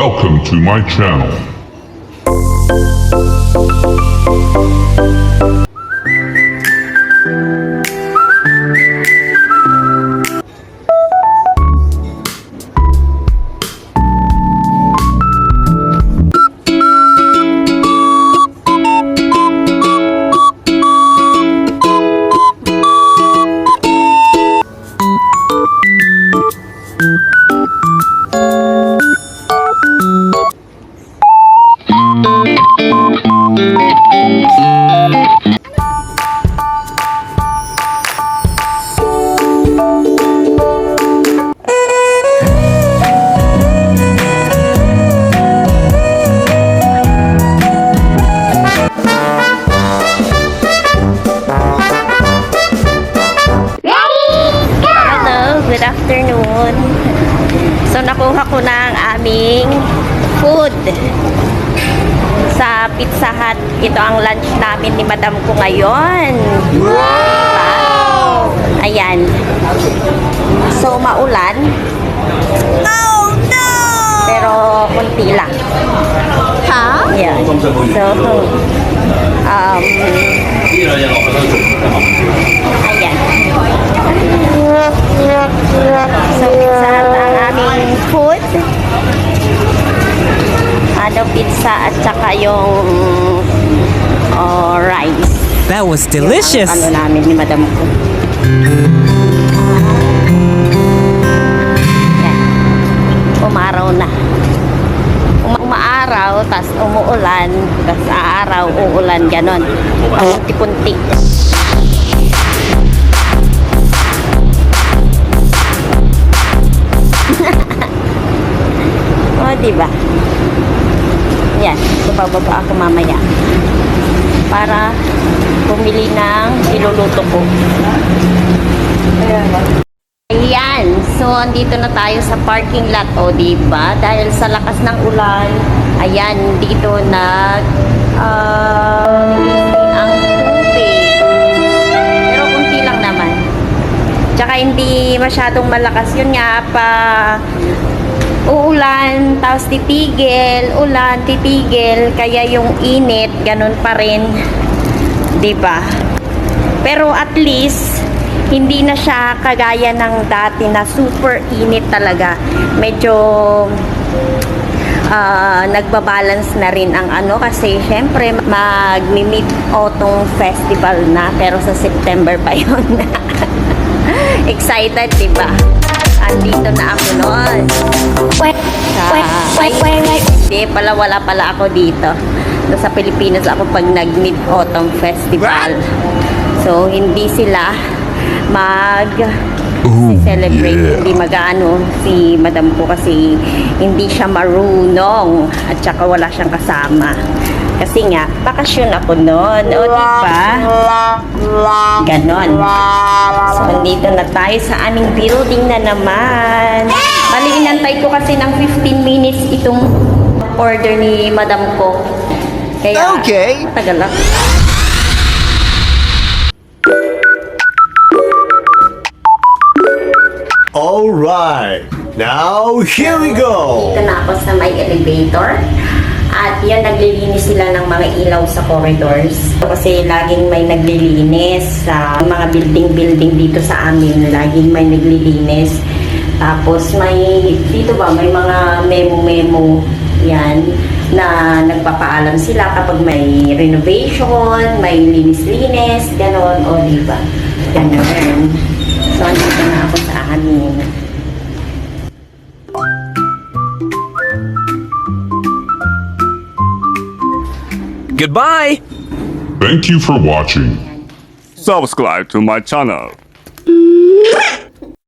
Welcome to my channel. Good afternoon. So nakuha ko na ang aming food sa Pizza Hut. Ito ang lunch namin ni madam ko ngayon. Wow! Ayan. So maulan. Oh no! Pero kunti lang. Ha? Yeah. So ayan. So, pizza ang aming food. Pizza at saka yung rice. That was delicious. Yung, namin ni madam ko. Yan. Umaraw na. Umaaraw, tas umuulan, tas aaraw, uulan, ganon. Punti-punti. O, diba? Yan, bababa ako mamaya para bumili ng iluluto ko. Ayan, so andito na tayo sa parking lot, o diba? Dahil sa lakas ng ulan, ayan, dito ang tubig. Pero kunti lang naman. Tsaka hindi masyadong malakas, yun nga pa uulan, tapos titigil, ulan, titigil, kaya yung init, ganun pa rin, diba? Pero at least, hindi na siya kagaya ng dati na super init talaga. Medyo, nagbabalance na rin ang kasi syempre, mag-mid-autumn festival na, pero sa September pa yun. Excited, diba? Andito na ako noon. Hindi pala, wala pala ako dito. Sa Pilipinas ako pag nag-Mid-Autumn Festival. So, hindi sila mag-celebrate. Hindi mag-ano si madam ko kasi hindi siya marunong at saka wala siyang kasama. Kasi nga, bakasyon ako noon. O, diba? Ganon. So, nandito na tayo sa aming building na naman. Bali, inantay ko kasi ng 15 minutes itong order ni madam ko. Kaya, okay, tagal lang. Alright, now here we go! Dito na ako sa may elevator. At yan, naglilinis sila ng mga ilaw sa corridors. Kasi laging may naglilinis sa mga building dito sa amin. Laging may naglilinis. Tapos may, dito ba, may mga memo-memo yan na nagpapaalam sila kapag may renovation, may linis-linis, gano'n. O diba? Gano'n. So, andito na ako sa amin. Goodbye. Thank you for watching. Subscribe to my channel.